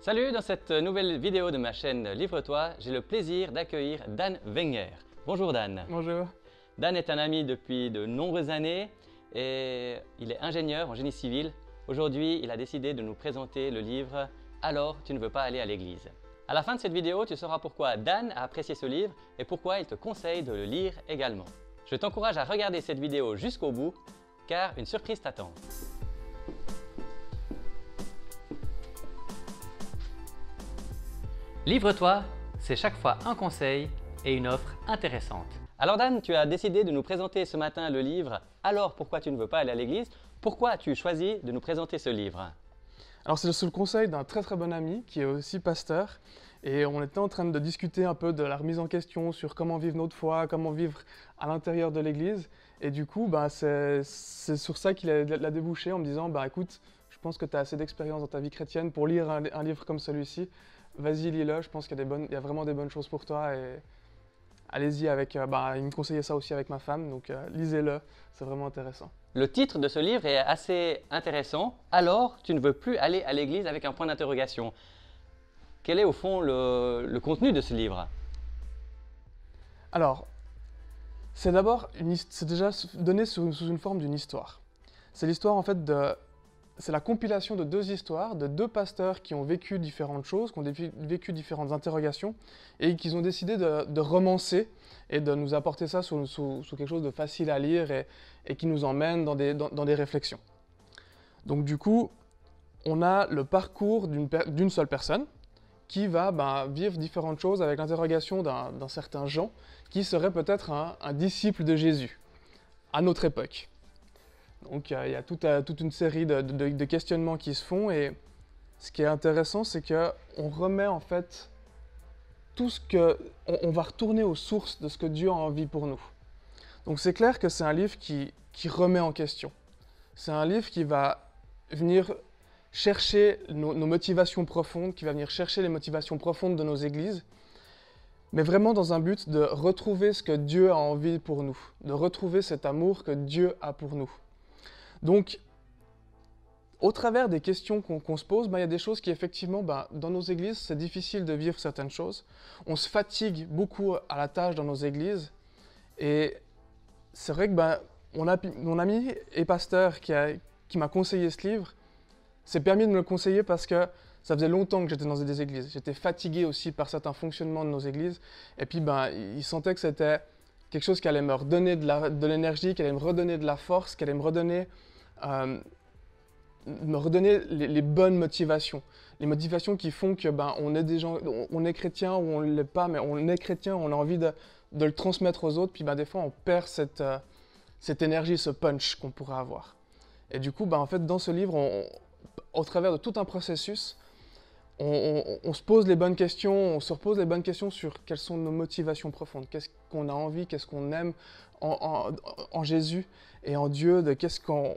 Salut, dans cette nouvelle vidéo de ma chaîne Livre-toi, j'ai le plaisir d'accueillir Dan Wenger. Bonjour Dan. Bonjour. Dan est un ami depuis de nombreuses années et il est ingénieur en génie civil. Aujourd'hui, il a décidé de nous présenter le livre « Alors, tu ne veux pas aller à l'église ». À la fin de cette vidéo, tu sauras pourquoi Dan a apprécié ce livre et pourquoi il te conseille de le lire également. Je t'encourage à regarder cette vidéo jusqu'au bout car une surprise t'attend. Livre-toi, c'est chaque fois un conseil et une offre intéressante. Alors Dan, tu as décidé de nous présenter ce matin le livre « Alors pourquoi tu ne veux pas aller à l'église ?» Pourquoi as-tu choisi de nous présenter ce livre? Alors c'est sous le conseil d'un très bon ami qui est aussi pasteur et on était en train de discuter un peu de la remise en question sur comment vivre notre foi, comment vivre à l'intérieur de l'église et du coup c'est sur ça qu'il a débouché en me disant écoute, je pense que tu as assez d'expérience dans ta vie chrétienne pour lire un livre comme celui-ci, vas-y lis-le, je pense qu'il y a vraiment des bonnes choses pour toi et allez-y avec, il me conseillait ça aussi avec ma femme, donc lisez-le, c'est vraiment intéressant. Le titre de ce livre est assez intéressant. Alors, tu ne veux plus aller à l'église avec un point d'interrogation. Quel est au fond le contenu de ce livre? Alors, c'est déjà donné sous une forme d'une histoire. C'est l'histoire en fait c'est la compilation de deux histoires, de deux pasteurs qui ont vécu différentes choses, qui ont vécu différentes interrogations et qui ont décidé de romancer et de nous apporter ça sous quelque chose de facile à lire et qui nous emmène dans des réflexions. Donc du coup, on a le parcours d'une seule personne qui va vivre différentes choses avec l'interrogation d'un certain Jean qui serait peut-être un disciple de Jésus à notre époque. Donc il y a toute une série de questionnements qui se font et ce qui est intéressant, c'est qu'on remet en fait on va retourner aux sources de ce que Dieu a envie pour nous. Donc c'est clair que c'est un livre qui remet en question. C'est un livre qui va venir chercher nos motivations profondes, qui va venir chercher les motivations profondes de nos églises, mais vraiment dans un but de retrouver ce que Dieu a envie pour nous, de retrouver cet amour que Dieu a pour nous. Donc, au travers des questions qu'on se pose, il y a des choses qui effectivement, dans nos églises, c'est difficile de vivre certaines choses. On se fatigue beaucoup à la tâche dans nos églises. Et c'est vrai que mon ami et pasteur qui m'a conseillé ce livre s'est permis de me le conseiller parce que ça faisait longtemps que j'étais dans des églises. J'étais fatigué aussi par certains fonctionnements de nos églises. Et puis, il sentait que c'était quelque chose qui allait me redonner de l'énergie, qui allait me redonner de la force, qui allait me redonner les bonnes motivations. Les motivations qui font que on est des gens, on est chrétien ou on ne l'est pas, mais on est chrétien, on a envie de le transmettre aux autres, puis des fois on perd cette énergie, ce punch qu'on pourrait avoir. Et du coup, en fait, dans ce livre, au travers de tout un processus, on se pose les bonnes questions, on se repose les bonnes questions sur quelles sont nos motivations profondes, qu'est-ce qu'on a envie, qu'est-ce qu'on aime en Jésus et en Dieu, de qu'est-ce qu'on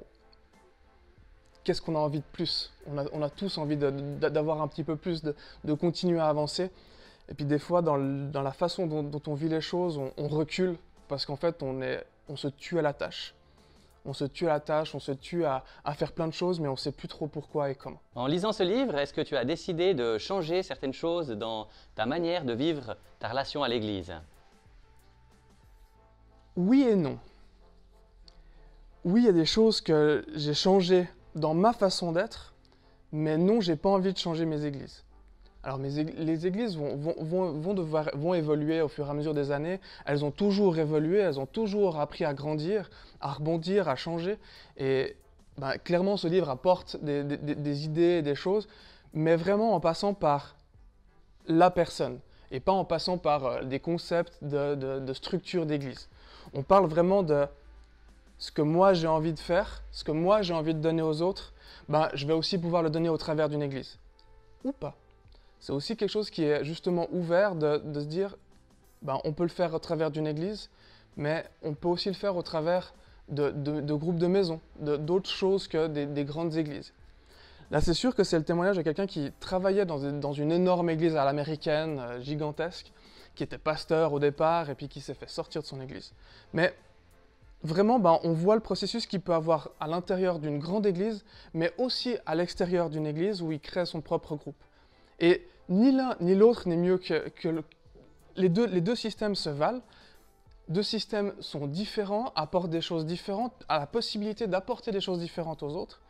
a envie de plus. On a tous envie d'avoir un petit peu plus, de continuer à avancer. Et puis des fois, dans la façon dont on vit les choses, on recule parce qu'en fait, on se tue à la tâche. On se tue à la tâche, on se tue à faire plein de choses, mais on ne sait plus trop pourquoi et comment. En lisant ce livre, est-ce que tu as décidé de changer certaines choses dans ta manière de vivre ta relation à l'Église? Oui et non. Oui, il y a des choses que j'ai changées dans ma façon d'être, mais non, j'ai pas envie de changer mes églises. Alors les églises vont évoluer au fur et à mesure des années, elles ont toujours évolué, elles ont toujours appris à grandir, à rebondir, à changer, et clairement ce livre apporte des idées, des choses, mais vraiment en passant par la personne, et pas en passant par des concepts de structure d'église. On parle vraiment de ce que moi j'ai envie de faire, ce que moi j'ai envie de donner aux autres, je vais aussi pouvoir le donner au travers d'une église. Ou pas. C'est aussi quelque chose qui est justement ouvert de se dire, on peut le faire au travers d'une église, mais on peut aussi le faire au travers de groupes de maisons, d'autres choses que des grandes églises. Là, c'est sûr que c'est le témoignage de quelqu'un qui travaillait dans une énorme église à l'américaine, gigantesque, qui était pasteur au départ et puis qui s'est fait sortir de son église. Mais vraiment, on voit le processus qu'il peut avoir à l'intérieur d'une grande église, mais aussi à l'extérieur d'une église où il crée son propre groupe. Et ni l'un ni l'autre n'est mieux que les deux systèmes se valent. Deux systèmes sont différents, apportent des choses différentes, a la possibilité d'apporter des choses différentes aux autres.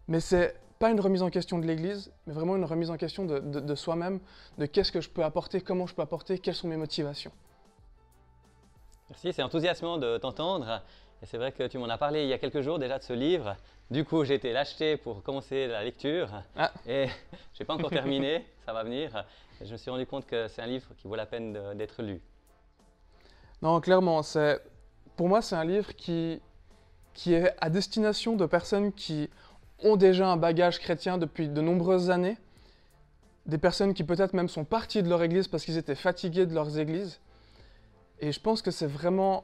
Mais c'est pas une remise en question de l'Église, mais vraiment une remise en question de soi-même, de qu'est-ce que je peux apporter, comment je peux apporter, quelles sont mes motivations. Merci, c'est enthousiasmant de t'entendre. Et c'est vrai que tu m'en as parlé il y a quelques jours déjà de ce livre. Du coup, j'ai été l'acheter pour commencer la lecture. Et je n'ai pas encore terminé, ça va venir. Et je me suis rendu compte que c'est un livre qui vaut la peine d'être lu. Non, clairement, pour moi, c'est un livre qui est à destination de personnes qui ont déjà un bagage chrétien depuis de nombreuses années, des personnes qui peut-être même sont parties de leur église parce qu'ils étaient fatigués de leurs églises. Et je pense que c'est vraiment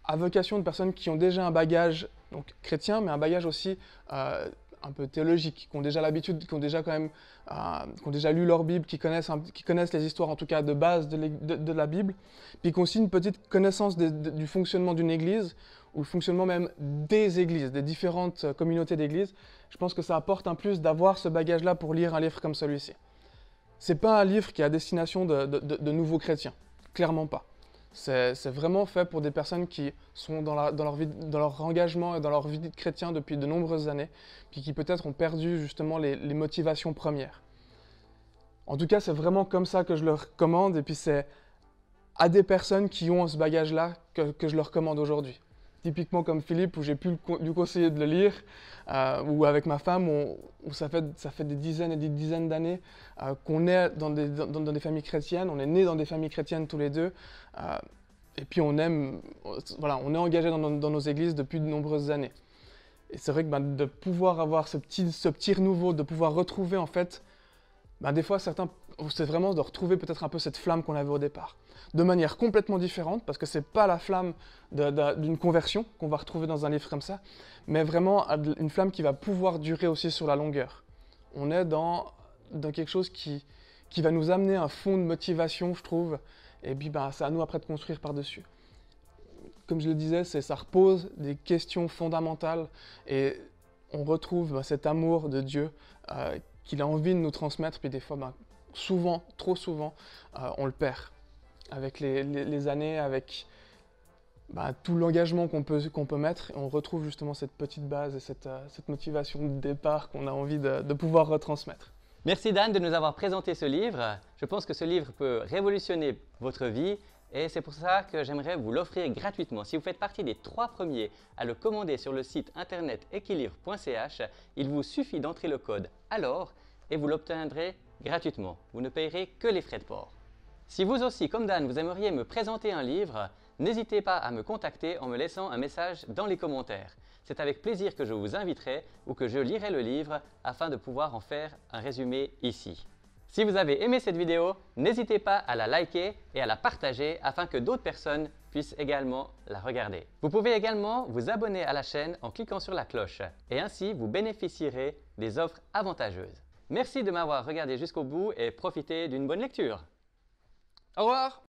à vocation de personnes qui ont déjà un bagage donc chrétien, mais un bagage aussi un peu théologique, qui ont déjà l'habitude, qui ont déjà lu leur Bible, qui connaissent les histoires en tout cas de base de la Bible, puis qui ont aussi une petite connaissance du fonctionnement d'une église, ou le fonctionnement même des églises, des différentes communautés d'églises. Je pense que ça apporte un plus d'avoir ce bagage-là pour lire un livre comme celui-ci. C'est pas un livre qui est à destination de nouveaux chrétiens, clairement pas. C'est vraiment fait pour des personnes qui sont dans leur engagement et dans leur vie de chrétien depuis de nombreuses années, puis qui peut-être ont perdu justement les motivations premières. En tout cas, c'est vraiment comme ça que je le recommande, et puis c'est à des personnes qui ont ce bagage-là que je le recommande aujourd'hui. Typiquement comme Philippe, où j'ai pu lui conseiller de le lire, ou avec ma femme, où ça fait des dizaines et des dizaines d'années qu'on est dans des familles chrétiennes, on est nés dans des familles chrétiennes tous les deux, et puis on est engagés dans nos églises depuis de nombreuses années. Et c'est vrai que de pouvoir avoir ce petit renouveau, de pouvoir retrouver en fait, des fois c'est vraiment de retrouver peut-être un peu cette flamme qu'on avait au départ. De manière complètement différente, parce que c'est pas la flamme d'une conversion qu'on va retrouver dans un livre comme ça, mais vraiment une flamme qui va pouvoir durer aussi sur la longueur. On est dans quelque chose qui va nous amener un fond de motivation, je trouve, et puis c'est à nous après de construire par-dessus. Comme je le disais, ça repose des questions fondamentales, et on retrouve cet amour de Dieu qu'il a envie de nous transmettre, puis des fois, souvent, trop souvent, on le perd avec les années, avec tout l'engagement qu'on peut mettre, et on retrouve justement cette petite base et cette motivation de départ qu'on a envie de pouvoir retransmettre. Merci Dan de nous avoir présenté ce livre. Je pense que ce livre peut révolutionner votre vie, et c'est pour ça que j'aimerais vous l'offrir gratuitement. Si vous faites partie des 3 premiers à le commander sur le site internet equilivre.ch, il vous suffit d'entrer le code ALORS et vous l'obtiendrez gratuitement. Vous ne payerez que les frais de port. Si vous aussi, comme Dan, vous aimeriez me présenter un livre, n'hésitez pas à me contacter en me laissant un message dans les commentaires. C'est avec plaisir que je vous inviterai ou que je lirai le livre afin de pouvoir en faire un résumé ici. Si vous avez aimé cette vidéo, n'hésitez pas à la liker et à la partager afin que d'autres personnes puissent également la regarder. Vous pouvez également vous abonner à la chaîne en cliquant sur la cloche et ainsi vous bénéficierez des offres avantageuses. Merci de m'avoir regardé jusqu'au bout et profitez d'une bonne lecture. Au revoir!